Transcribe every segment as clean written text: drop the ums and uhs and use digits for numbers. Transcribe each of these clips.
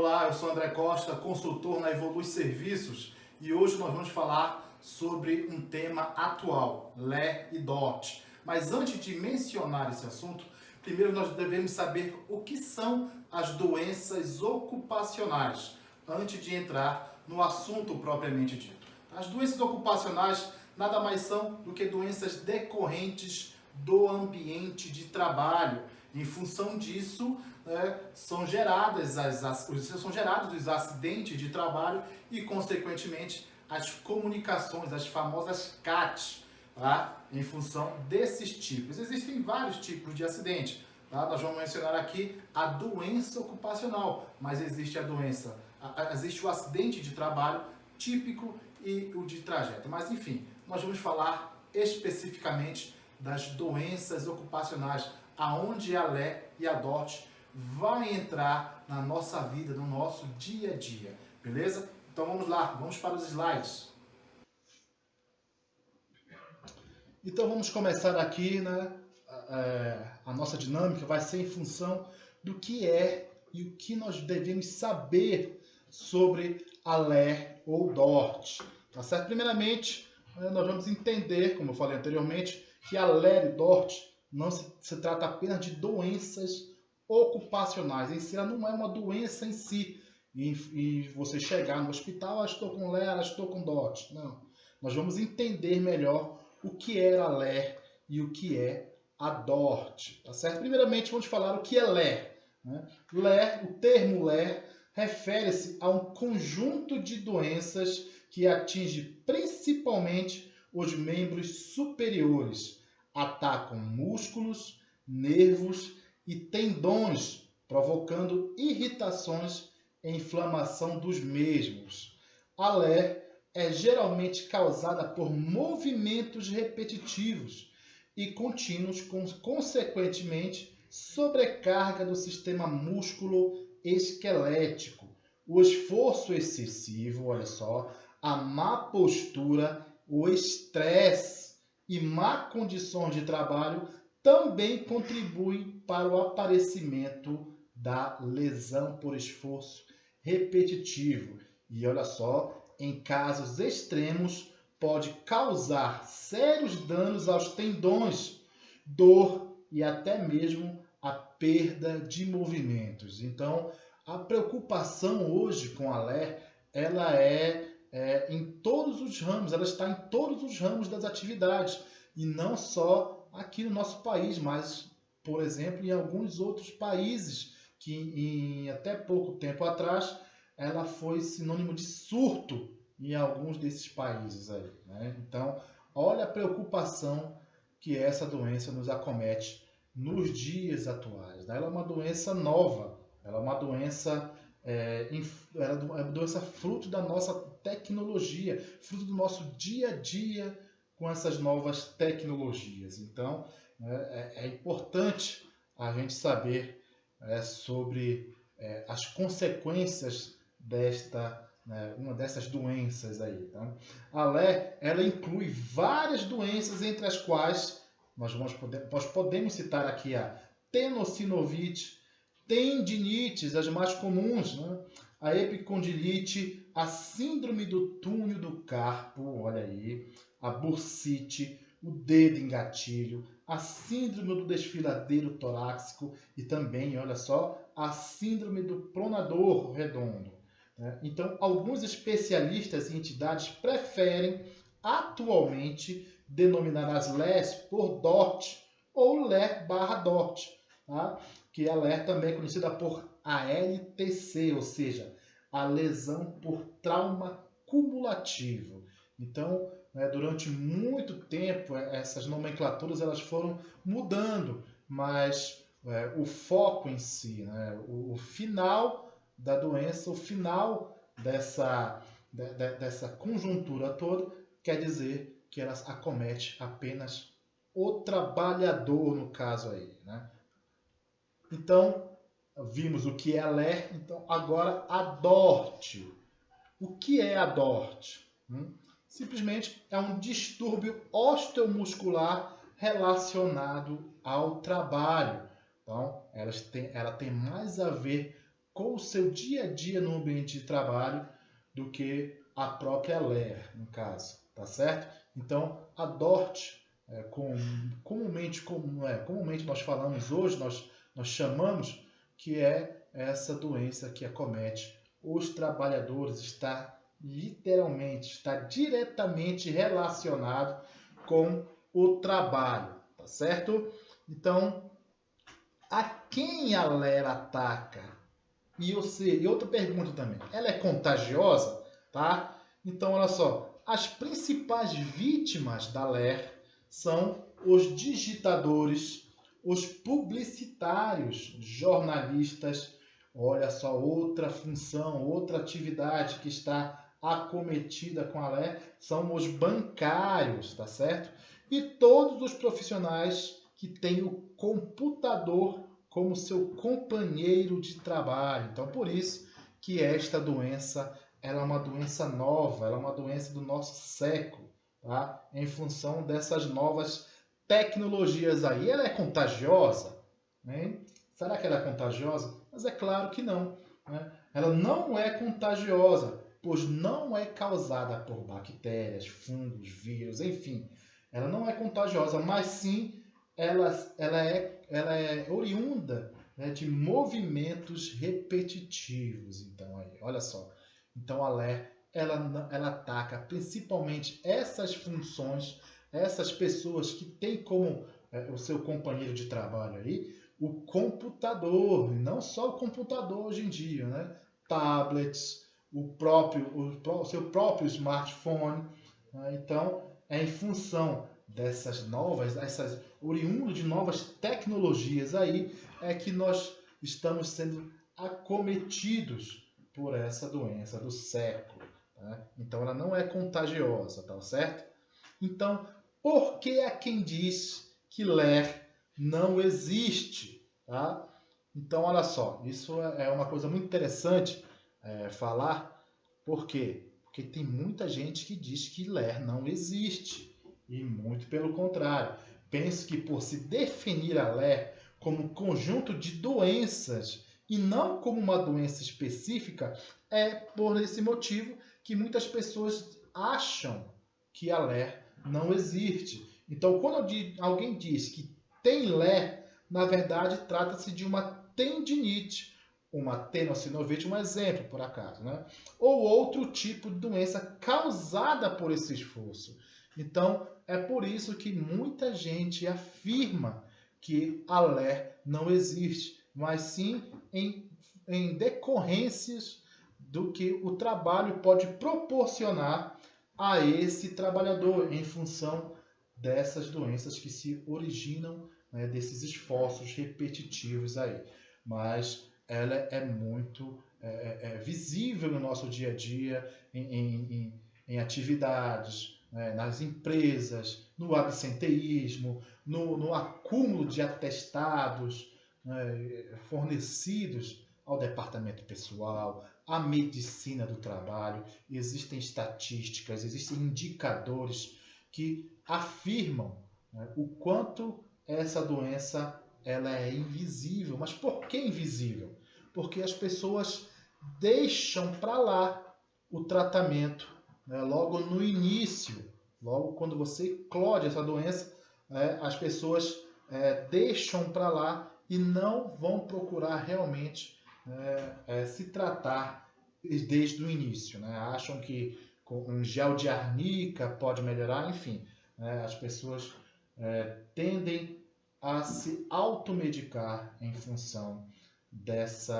Olá, eu sou André Costa, consultor na Evolui Serviços e hoje nós vamos falar sobre um tema atual, LE e DORT. Mas antes de mencionar esse assunto, primeiro nós devemos saber o que são as doenças ocupacionais, antes de entrar no assunto propriamente dito. As doenças ocupacionais nada mais são do que doenças decorrentes do ambiente de trabalho. Em função disso, são gerados os acidentes de trabalho e, consequentemente, as comunicações, as famosas CATs, tá? Em função desses tipos. Existem vários tipos de acidente. Tá? Nós vamos mencionar aqui a doença ocupacional, mas existe existe o acidente de trabalho típico e o de trajeto. Mas, enfim, nós vamos falar especificamente das doenças ocupacionais, aonde a LE e a DORT vai entrar na nossa vida, no nosso dia a dia, beleza? Então vamos lá, vamos para os slides. Então vamos começar aqui, né? A nossa dinâmica vai ser em função do que é e o que nós devemos saber sobre a LE ou DORT, tá certo? Primeiramente, nós vamos entender, como eu falei anteriormente, que a LE e DORT não se trata apenas de doenças ocupacionais. Em si, ela não é uma doença em si. E você chegar no hospital, estou com LE, estou com DORT. Não. Nós vamos entender melhor o que é a LE e o que é a DORT. Tá certo? Primeiramente, vamos falar o que é LE. Né? LE, o termo LE, refere-se a um conjunto de doenças que atinge principalmente os membros superiores. Atacam músculos, nervos e tendões, provocando irritações e inflamação dos mesmos. A LE é geralmente causada por movimentos repetitivos e contínuos, consequentemente, sobrecarga do sistema músculo-esquelético. O esforço excessivo, olha só, a má postura, o estresse e má condições de trabalho também contribuem para o aparecimento da lesão por esforço repetitivo. E olha só, em casos extremos, pode causar sérios danos aos tendões, dor e até mesmo a perda de movimentos. Então, a preocupação hoje com a LE, ela em todos os ramos, ela está em todos os ramos das atividades, e não só aqui no nosso país, mas, por exemplo, em alguns outros países que em até pouco tempo atrás ela foi sinônimo de surto em alguns desses países aí, né? Então, olha a preocupação que essa doença nos acomete nos dias atuais, né? Ela é uma doença nova, ela é uma doença fruto da nossa tecnologia, fruto do nosso dia a dia com essas novas tecnologias. Então, é importante a gente saber sobre as consequências uma dessas doenças aí. Tá? A LE, ela inclui várias doenças, entre as quais nós podemos citar aqui a tenossinovite, tendinites, as mais comuns, né? A epicondilite, a síndrome do túnel do carpo, olha aí, a bursite, o dedo em gatilho, a síndrome do desfiladeiro torácico e também, olha só, a síndrome do pronador redondo. Né? Então, alguns especialistas e entidades preferem atualmente denominar as LEs por DORT ou LE/DORT, tá? Que a LE também é conhecida por ALTC, ou seja, a lesão por trauma cumulativo. Então, durante muito tempo, essas nomenclaturas elas foram mudando, mas o foco em si, né, o final da doença, o final dessa conjuntura toda, quer dizer que ela acomete apenas o trabalhador, no caso aí, né? Então, vimos o que é a LE, então agora a DORT. O que é a DORT? Simplesmente é um distúrbio osteomuscular relacionado ao trabalho. Então, ela tem mais a ver com o seu dia a dia no ambiente de trabalho do que a própria LER, no caso, tá certo? Então, a DORT, comumente nós falamos hoje, nós chamamos que é essa doença que acomete os trabalhadores, está diretamente relacionado com o trabalho, tá certo? Então, a quem a LER ataca? E outra pergunta também, ela é contagiosa? Tá? Então, olha só, as principais vítimas da LER são os digitadores, os publicitários, jornalistas. Olha só, outra função, outra atividade que está acometida com a LER são os bancários, tá certo? E todos os profissionais que têm o computador como seu companheiro de trabalho. Então, por isso que esta doença ela é uma doença nova, ela é uma doença do nosso século, tá? Em função dessas novas tecnologias aí. Ela é contagiosa? Hein? Será que ela é contagiosa? Mas é claro que não. Né? Ela não é contagiosa, pois não é causada por bactérias, fungos, vírus, enfim. Ela não é contagiosa, mas sim ela é oriunda, né, de movimentos repetitivos. Então, aí, olha só. Então, a LER, ela ataca principalmente essas funções, essas pessoas que têm como o seu companheiro de trabalho aí, o computador, e não só o computador hoje em dia, né? Tablets, o seu próprio smartphone. Né? Então, é em função dessas oriundo de novas tecnologias aí, é que nós estamos sendo acometidos por essa doença do século. Tá? Então, ela não é contagiosa, tá certo? Então, por que há quem diz que LER não existe? Tá? Então, olha só, isso é uma coisa muito interessante falar. Por quê? Porque tem muita gente que diz que LER não existe. E muito pelo contrário. Penso que por se definir a LER como conjunto de doenças e não como uma doença específica, é por esse motivo que muitas pessoas acham que a LER não existe. Então, quando alguém diz que tem LER, na verdade trata-se de uma tendinite, uma tenossinovite, um exemplo, por acaso, né? Ou outro tipo de doença causada por esse esforço. Então, é por isso que muita gente afirma que a LER não existe, mas sim em decorrências do que o trabalho pode proporcionar a esse trabalhador em função dessas doenças que se originam, né, desses esforços repetitivos aí. Mas ela é muito visível no nosso dia a dia, em atividades, né, nas empresas, no absenteísmo, no acúmulo de atestados, né, fornecidos ao departamento pessoal, à medicina do trabalho. Existem estatísticas, existem indicadores que afirmam, né, o quanto essa doença ela é invisível. Mas por que invisível? Porque as pessoas deixam para lá o tratamento, né, logo no início, logo quando você eclode essa doença, as pessoas deixam para lá e não vão procurar realmente se tratar desde o início. Né? Acham que com um gel de arnica pode melhorar, enfim. As pessoas tendem a se automedicar em função desse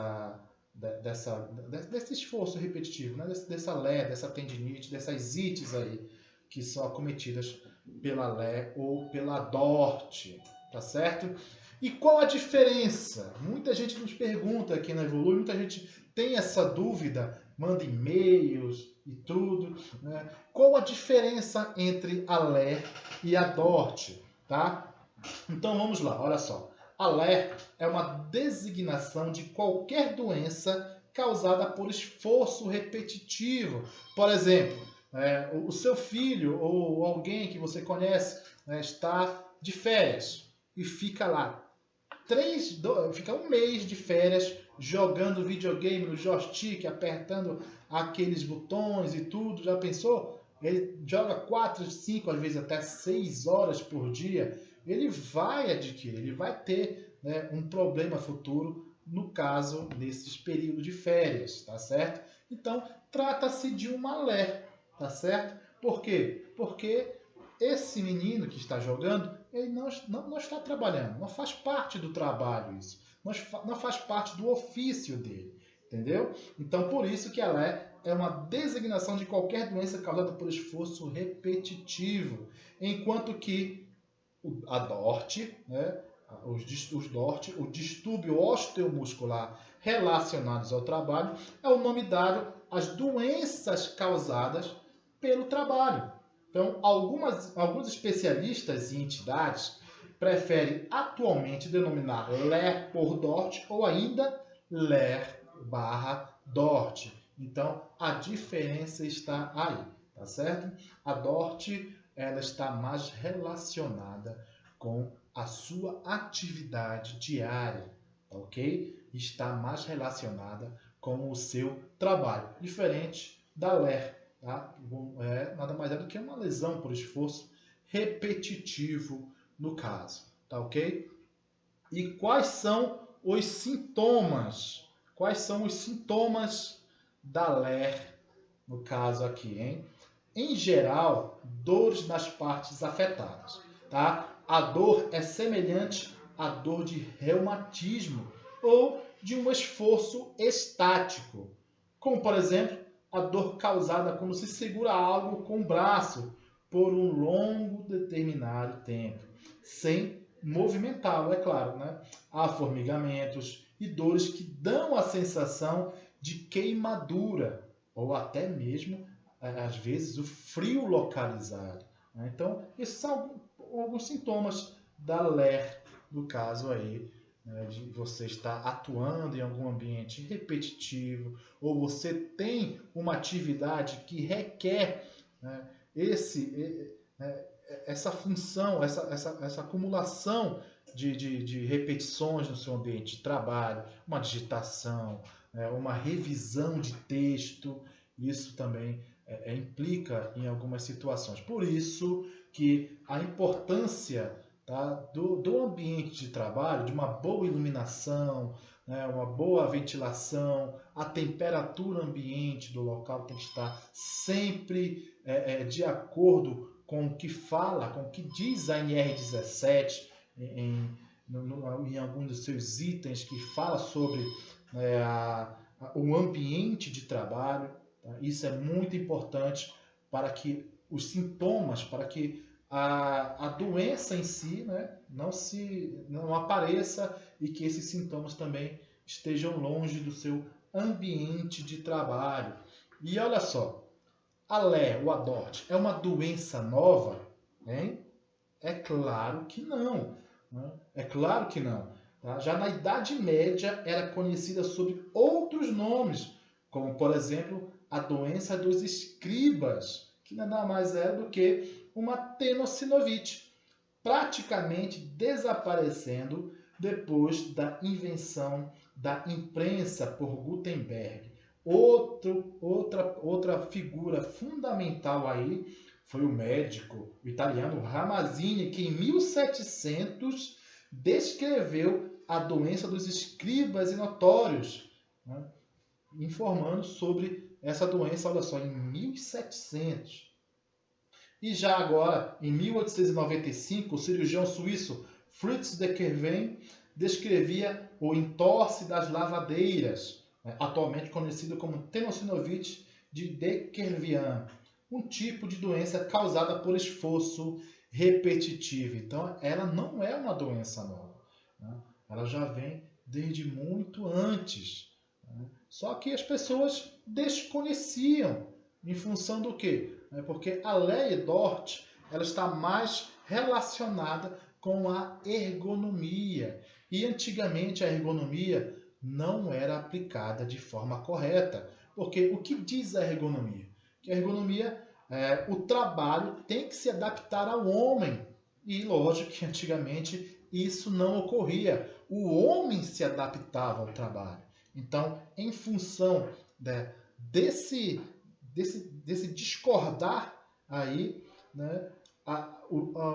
esforço repetitivo, né? dessa LER, dessa tendinite, dessas ites aí, que são acometidas pela LER ou pela DORT, tá certo? E qual a diferença? Muita gente nos pergunta aqui na Evolui, muita gente tem essa dúvida, manda e-mails e tudo, né? Qual a diferença entre a LER e a DORT, tá? Então vamos lá, olha só. A LER é uma designação de qualquer doença causada por esforço repetitivo. Por exemplo, o seu filho ou alguém que você conhece está de férias e fica lá fica um mês de férias jogando videogame no joystick, apertando aqueles botões e tudo. Já pensou? Ele joga 4, 5, às vezes até 6 horas por dia. Ele vai adquirir, ele vai ter, né, um problema futuro, no caso, nesses períodos de férias, tá certo? Então, trata-se de uma lé, tá certo? Por quê? Porque esse menino que está jogando, ele não está trabalhando, não faz parte do trabalho isso, não faz parte do ofício dele, entendeu? Então, por isso que a lé é uma designação de qualquer doença causada por esforço repetitivo, enquanto que a DORT, né, os DORT, o distúrbio osteomuscular relacionados ao trabalho, é o nome dado às doenças causadas pelo trabalho. Então, alguns especialistas e entidades preferem atualmente denominar LER por DORT ou ainda LER/DORT. Então, a diferença está aí, tá certo? A DORT, ela está mais relacionada com a sua atividade diária, ok? Está mais relacionada com o seu trabalho, diferente da LER, tá? Nada mais é do que uma lesão por esforço repetitivo no caso, tá ok? E quais são os sintomas? Quais são os sintomas da LER no caso aqui, hein? Em geral, dores nas partes afetadas, tá? A dor é semelhante à dor de reumatismo ou de um esforço estático, como, por exemplo, a dor causada quando se segura algo com o braço por um longo determinado tempo, sem movimentá-lo, é claro, né? Há formigamentos e dores que dão a sensação de queimadura ou até mesmo, às vezes, o frio localizado, né? Então, esses são alguns sintomas da LER, no caso aí, né, de você estar atuando em algum ambiente repetitivo, ou você tem uma atividade que requer, né, essa função, essa acumulação de repetições no seu ambiente de trabalho, uma digitação, uma revisão de texto, isso também implica em algumas situações. Por isso que a importância, tá, do ambiente de trabalho, de uma boa iluminação, né, uma boa ventilação, a temperatura ambiente do local tem que estar sempre de acordo com o que fala, com o que diz a NR17 em algum dos seus itens que fala sobre o ambiente de trabalho. Tá? Isso é muito importante para que os sintomas, para que a doença em si, né, não apareça e que esses sintomas também estejam longe do seu ambiente de trabalho. E olha só, a LER, o ADORT, é uma doença nova? Hein? É claro que não. Né? É claro que não. Tá? Já na Idade Média era conhecida sob outros nomes, como, por exemplo, a doença dos escribas, que nada mais é do que uma tenossinovite, praticamente desaparecendo depois da invenção da imprensa por Gutenberg. Outra figura fundamental aí foi o médico o italiano Ramazzini, que em 1700 descreveu a doença dos escribas inotórios, né, informando sobre essa doença, olha só, em 1700. E já agora, em 1895, o cirurgião suíço Fritz de Kerven descrevia o entorse das lavadeiras, atualmente conhecido como tenossinovite de Kervian, um tipo de doença causada por esforço repetitivo. Então, ela não é uma doença nova, né? Ela já vem desde muito antes, né? Só que as pessoas desconheciam em função do quê? Porque a lei Dort, ela está mais relacionada com a ergonomia. E antigamente a ergonomia não era aplicada de forma correta. Porque o que diz a ergonomia? Que a ergonomia, o trabalho tem que se adaptar ao homem. E lógico que antigamente isso não ocorria. O homem se adaptava ao trabalho. Então, em função, né, desse discordar aí, né,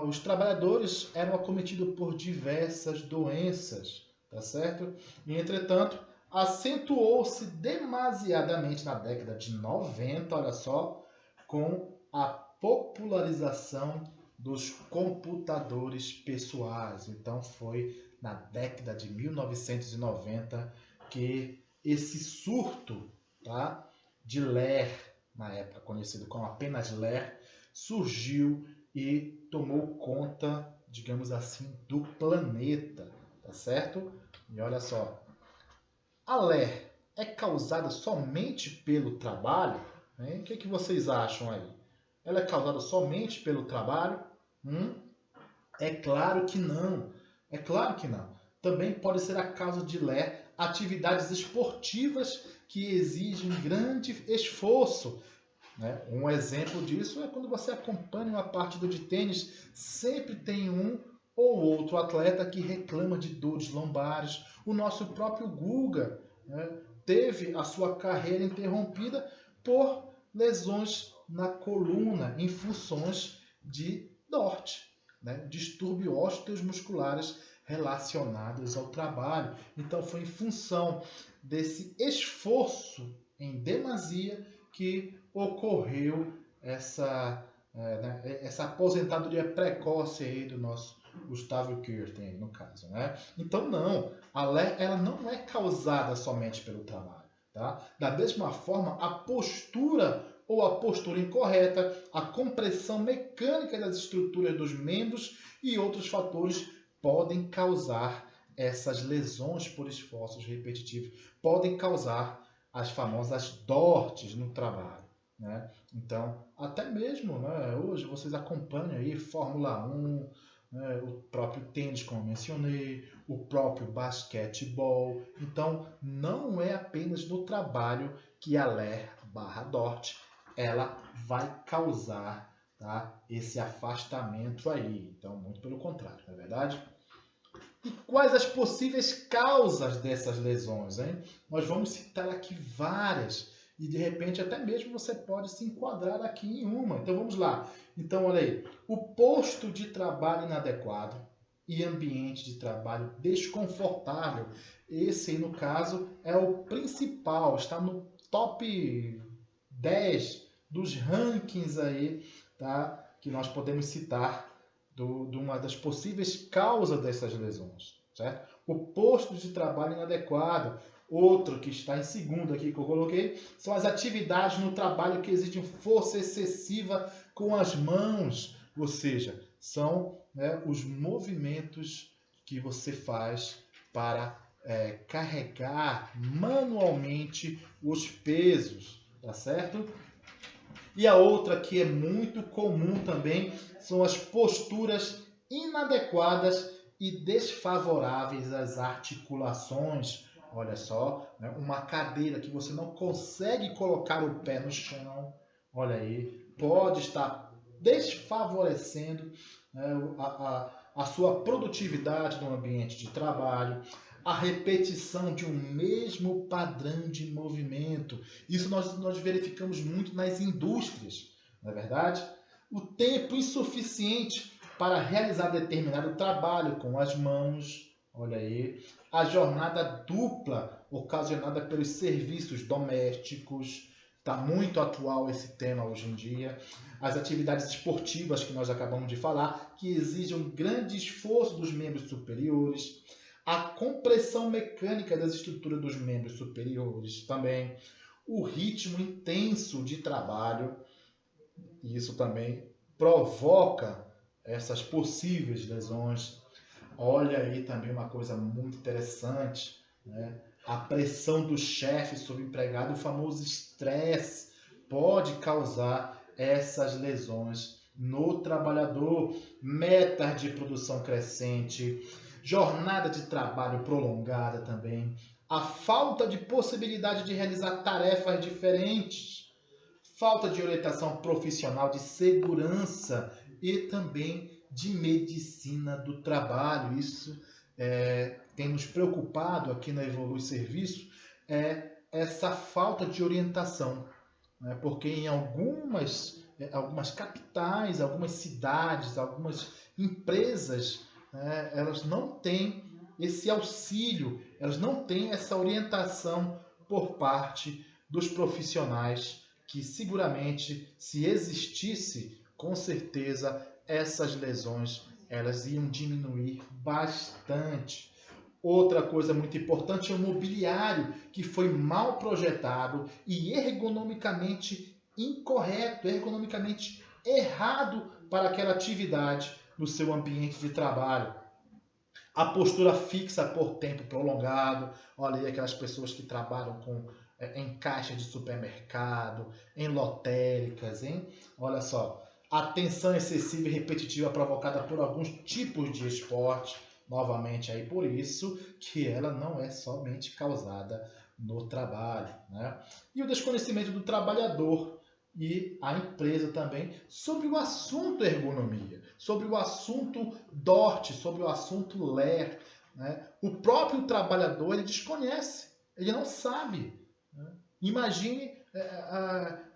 os trabalhadores eram acometidos por diversas doenças, tá certo? E, entretanto, acentuou-se demasiadamente na década de 90, olha só, com a popularização dos computadores pessoais. Então, foi na década de 1990 que esse surto, tá, de LER, na época conhecido como apenas LER, surgiu e tomou conta, digamos assim, do planeta, tá certo? E olha só, a LER é causada somente pelo trabalho? Hein? O que vocês acham aí? Ela é causada somente pelo trabalho? É claro que não. É claro que não. Também pode ser a causa de LER atividades esportivas que exigem grande esforço. Né? Um exemplo disso é quando você acompanha uma partida de tênis, sempre tem um ou outro atleta que reclama de dores lombares. O nosso próprio Guga, né, teve a sua carreira interrompida por lesões na coluna em funções de DORT, né, distúrbio ósseos musculares relacionados ao trabalho. Então foi em função desse esforço em demasia que ocorreu essa aposentadoria precoce aí do nosso Gustavo Kuerten, no caso, né? Então não, a LER ela não é causada somente pelo trabalho, tá? Da mesma forma, a postura ou a postura incorreta, a compressão mecânica das estruturas dos membros e outros fatores podem causar essas lesões por esforços repetitivos, podem causar as famosas DORTs no trabalho, né? Então, até mesmo, né, hoje vocês acompanham aí Fórmula 1, né, o próprio tênis, como eu mencionei, o próprio basquetebol. Então, não é apenas no trabalho que a LER/DORT ela vai causar, tá, esse afastamento aí. Então, muito pelo contrário, não é verdade? E quais as possíveis causas dessas lesões, hein? Nós vamos citar aqui várias e de repente até mesmo você pode se enquadrar aqui em uma. Então vamos lá. Então olha aí, o posto de trabalho inadequado e ambiente de trabalho desconfortável. Esse aí, no caso, é o principal, está no top 10 dos rankings aí, tá? Que nós podemos citar de uma das possíveis causas dessas lesões, certo? O posto de trabalho inadequado. Outro que está em segundo aqui que eu coloquei são as atividades no trabalho que exigem força excessiva com as mãos, ou seja, são, né, os movimentos que você faz para carregar manualmente os pesos, tá certo? E a outra que é muito comum também são as posturas inadequadas e desfavoráveis às articulações. Olha só, né? Uma cadeira que você não consegue colocar o pé no chão, olha aí, pode estar desfavorecendo, né, a sua produtividade no ambiente de trabalho, a repetição de um mesmo padrão de movimento. Isso nós verificamos muito nas indústrias, não é verdade? O tempo insuficiente para realizar determinado trabalho com as mãos, olha aí, a jornada dupla ocasionada pelos serviços domésticos, está muito atual esse tema hoje em dia, as atividades esportivas que nós acabamos de falar, que exigem um grande esforço dos membros superiores, a compressão mecânica das estruturas dos membros superiores também, o ritmo intenso de trabalho, e isso também provoca essas possíveis lesões. Olha aí também uma coisa muito interessante, né? A pressão do chefe sobre o empregado, o famoso estresse, pode causar essas lesões no trabalhador. Metas de produção crescente, jornada de trabalho prolongada também, a falta de possibilidade de realizar tarefas diferentes, falta de orientação profissional, de segurança e também de medicina do trabalho. Isso tem nos preocupado aqui na Evolui Serviço, é essa falta de orientação, né? Porque em algumas capitais, algumas cidades, algumas empresas, né, elas não têm esse auxílio, elas não têm essa orientação por parte dos profissionais que seguramente, se existisse, com certeza essas lesões elas iam diminuir bastante. Outra coisa muito importante é o mobiliário, que foi mal projetado e ergonomicamente incorreto, ergonomicamente errado para aquela atividade no seu ambiente de trabalho. A postura fixa por tempo prolongado, olha aí aquelas pessoas que trabalham em caixa de supermercado, em lotéricas, hein? Olha só, a tensão excessiva e repetitiva provocada por alguns tipos de esporte, novamente aí por isso que ela não é somente causada no trabalho, né? E o desconhecimento do trabalhador e a empresa também sobre o assunto ergonomia, sobre o assunto DORT, sobre o assunto LER, né? O próprio trabalhador ele desconhece, ele não sabe, né? Imagine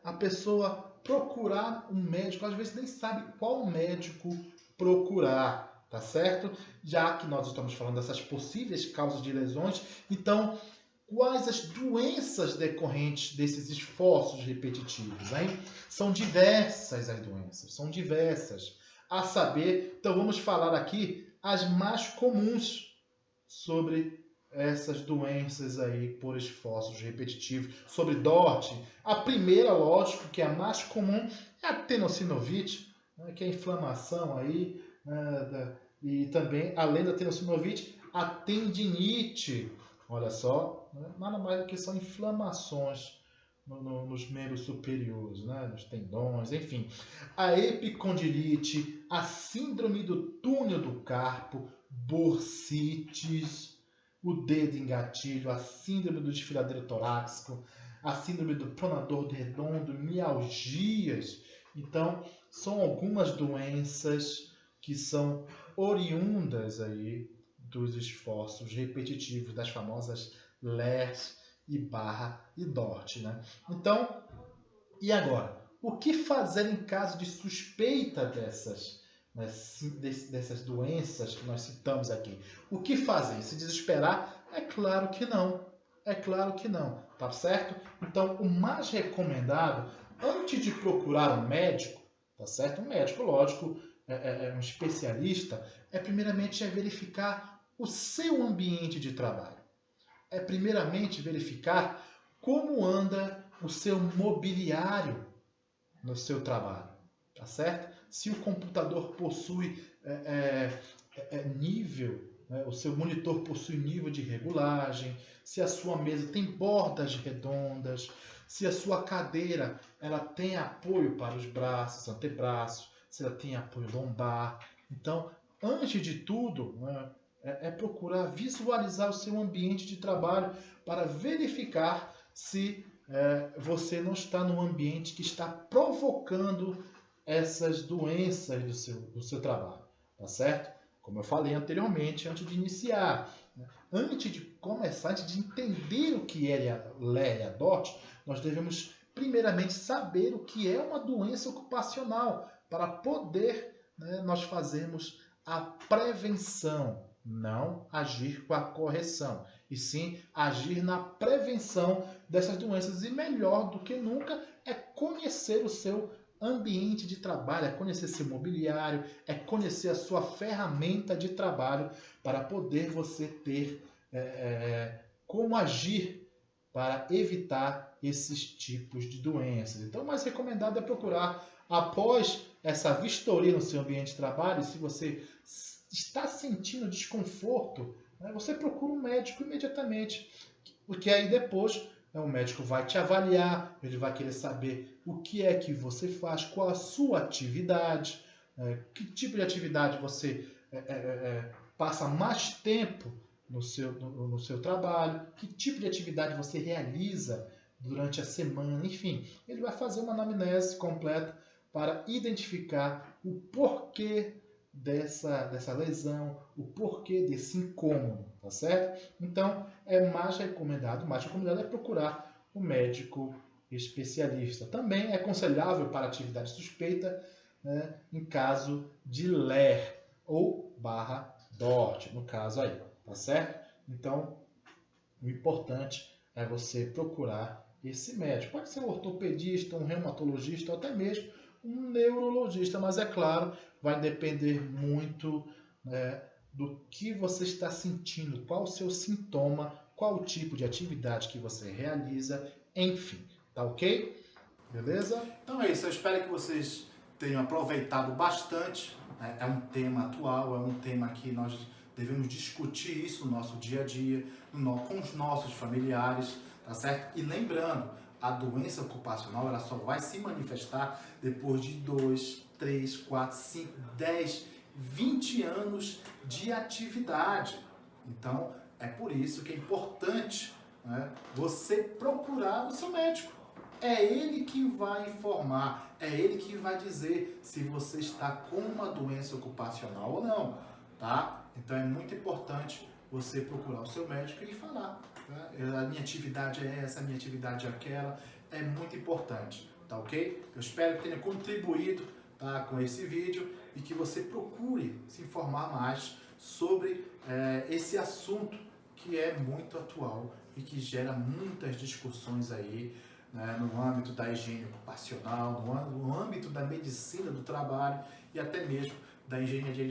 a pessoa procurar um médico, às vezes nem sabe qual médico procurar, tá certo? Já que nós estamos falando dessas possíveis causas de lesões, então quais as doenças decorrentes desses esforços repetitivos, hein? São diversas as doenças, são diversas. A saber, então vamos falar aqui as mais comuns sobre essas doenças aí por esforços repetitivos, sobre DORT. A primeira, lógico, que é a mais comum, é a tenossinovite, né, que é a inflamação aí, né, e também, além da tenossinovite, a tendinite. Olha só, né, nada mais do que são inflamações nos membros superiores, né, nos tendões, enfim. A epicondilite, a síndrome do túnel do carpo, bursites, o dedo em gatilho, a síndrome do desfiladeiro torácico, a síndrome do pronador redondo, mialgias. Então, são algumas doenças que são oriundas aí dos esforços repetitivos, das famosas LERs e barra e DORT, né? Então, e agora? O que fazer em caso de suspeita dessas doenças que nós citamos aqui? O que fazer? Se desesperar? É claro que não. É claro que não, tá certo? Então, o mais recomendado, antes de procurar um médico, tá certo? Um médico, lógico, um especialista, primeiramente verificar o seu ambiente de trabalho. Primeiramente verificar como anda o seu mobiliário no seu trabalho, tá certo? Se o computador possui nível, né, o seu monitor possui nível de regulagem, se a sua mesa tem bordas redondas, se a sua cadeira ela tem apoio para os braços, antebraços, se ela tem apoio lombar. Então, antes de tudo, né, procurar visualizar o seu ambiente de trabalho para verificar se você não está num ambiente que está provocando essas doenças do seu trabalho, tá certo? Como eu falei anteriormente, antes de iniciar, né? Antes de começar, antes de entender o que é a LER e a DORT, nós devemos primeiramente saber o que é uma doença ocupacional para poder, né, nós fazermos a prevenção, não agir com a correção, e sim agir na prevenção dessas doenças. E melhor do que nunca é conhecer o seu ambiente de trabalho, é conhecer seu mobiliário, é conhecer a sua ferramenta de trabalho para poder você ter como agir para evitar esses tipos de doenças. Então, o mais recomendado é procurar, após essa vistoria no seu ambiente de trabalho, se você está sentindo desconforto, né, você procura um médico imediatamente, porque aí depois o médico vai te avaliar, ele vai querer saber o que é que você faz, qual a sua atividade, que tipo de atividade você passa mais tempo no seu trabalho, que tipo de atividade você realiza durante a semana, enfim. Ele vai fazer uma anamnese completa para identificar o porquê dessa lesão, o porquê desse incômodo, tá certo? Então, é mais recomendado é procurar um médico especialista. Também é aconselhável para atividade suspeita, né, em caso de LER ou barra DORT, no caso aí, tá certo? Então, o importante é você procurar esse médico. Pode ser um ortopedista, um reumatologista ou até mesmo um neurologista, mas é claro, vai depender muito, né, do que você está sentindo, qual o seu sintoma, qual o tipo de atividade que você realiza, enfim, tá ok? Beleza? Então é isso, eu espero que vocês tenham aproveitado bastante, né? É um tema atual, é um tema que nós devemos discutir isso no nosso dia a dia, com os nossos familiares, tá certo? E lembrando, a doença ocupacional ela só vai se manifestar depois de 2, 3, 4, 5, 10, 20 anos de atividade. Então, é por isso que é importante, né, você procurar o seu médico. É ele que vai informar, é ele que vai dizer se você está com uma doença ocupacional ou não, tá? Então é muito importante você procurar o seu médico e falar, tá? A minha atividade é essa, a minha atividade é aquela, é muito importante, tá ok? Eu espero que tenha contribuído, tá, com esse vídeo e que você procure se informar mais sobre esse assunto que é muito atual e que gera muitas discussões aí, né, no âmbito da higiene ocupacional, no âmbito da medicina do trabalho e até mesmo da engenharia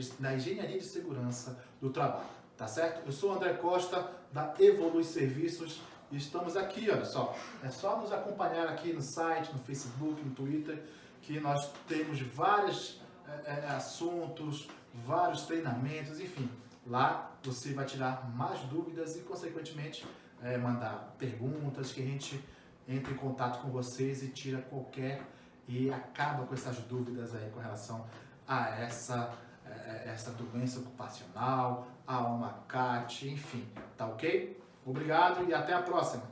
de segurança do trabalho, tá certo? Eu sou o André Costa, da Evolui Serviços, e estamos aqui, olha só, é só nos acompanhar aqui no site, no Facebook, no Twitter, que nós temos vários assuntos, vários treinamentos, enfim, lá você vai tirar mais dúvidas e, consequentemente, mandar perguntas que a gente entre em contato com vocês e acaba com essas dúvidas aí com relação a essa doença ocupacional, a uma CAT, enfim, tá ok? Obrigado e até a próxima!